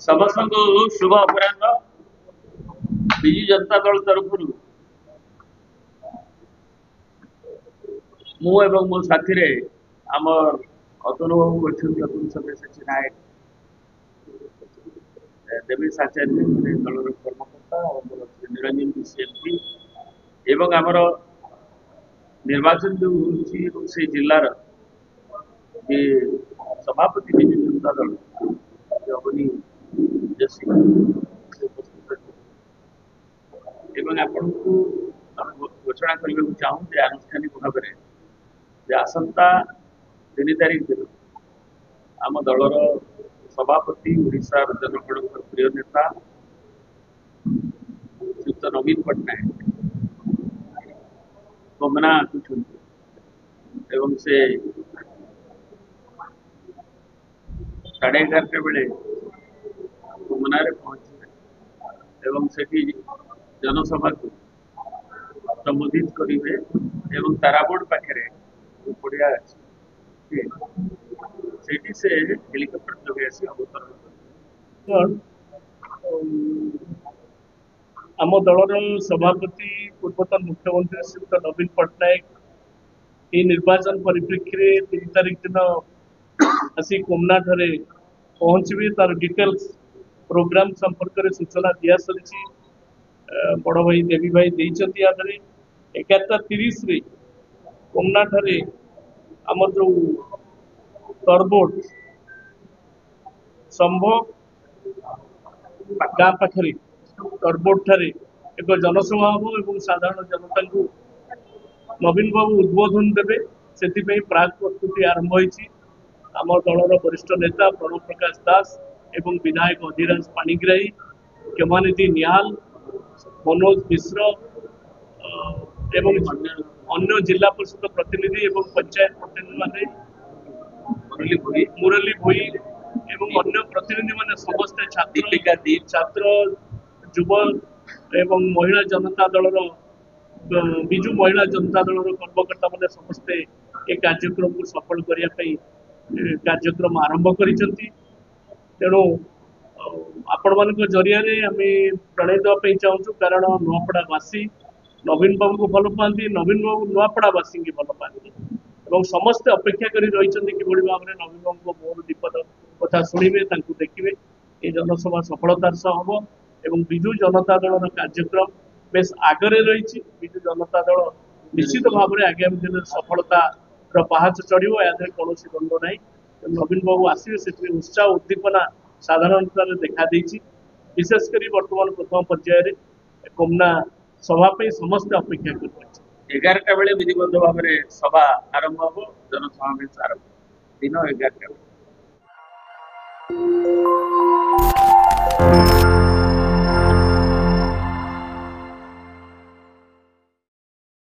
समस्त शुभ अपराह विजु जनता दल तरफ मु एवं मो साथी रे आमर अतुल बाबू अच्छे अतुल सब्यसाची नायक देवेश आचार्य दलर कर्मकर्ता निरंजन सीएमपी एवं आमर निर्वाचन जो हो जिलार जे सभापति विजु जनता दल अवनी एवं आपण को घोषणा करने को चाहूँ जे आनुष्ठानिक भाव में आसंता 3 तारीख दिन आम दलर सभापति ओडिशा जनगण प्रिय नेता श्रीयुक्त नवीन पट्टनायक कमना एवं से 11:30 बेले कमना पहुंचे एवं से जनसभा को संबोधित करेंगे एवं ताराबोर्ड पाखे पड़िया से हेलिकप्टर जगह आसी अवतरण आम दलर सभापति पूर्वतन मुख्यमंत्री श्रीयुक्त नवीन पट्टनायक ये निर्वाचन परिप्रेक्षी 3 तारीख दिन आसी कोमना ठारे पहुंचे तार डिटेल्स प्रोग्राम संपर्क में सूचना दिया सरी बड़ भाई देवी भाई देते याद 11:30 कोमना ठारे आमर जो तरबोट संभव गाँ पाखे तरबोट ठारे एक जनसभा हम और साधारण जनता को नवीन बाबू उद्बोधन देवे से प्राक प्रस्तुति आरंभ होती आम दलर वरिष्ठ नेता प्रणव प्रकाश दास एवं विधायक अधिराज पाणिग्राही केमानिधि निहाल मनोज मिश्र एवं अन्य जिला परिषद प्रतिनिधि एवं पंचायत प्रतिनिधि माने मुरली भोई एवं अन्य प्रतिनिधि माने समस्त छात्र युव एवं महिला जनता दलर विजु महिला जनता दलर कर्मकर्ता मैंने समस्ते ए कार्यक्रम को सफल करने कार्यक्रम आरंभ करिसेंती तेणु आपण मान जरिया आम जन देवाई चाहूँ कारण नुआपड़ावासी नवीन बाबू को भल पाती नवीन बाबू नुआपड़ावासी की भल पाती और समस्ते अपेक्षा कर रही कि भाव में नवीन बाबू मोर विपद कथा शुणे देखिए ये जनसभा सफलतार सह हम एवं विजु जनता दल कार्यक्रम बेस आगरे रही विजु जनता दल निश्चित भाव में आगामी दिन में सफलता पहाच चढ़ो या कौन द्वंद्व ना नवीन बाबू आसवे से उत्साह उद्दीपना साधारणता देखा विशेषकर बर्तमान प्रथम पर्यायर कोमना सभा समस्त अपेक्षा कर 11टा बेले विधिबद्ध भाव में सभा आरंभ हम जनसमावेश आरंभ दिन 11टा।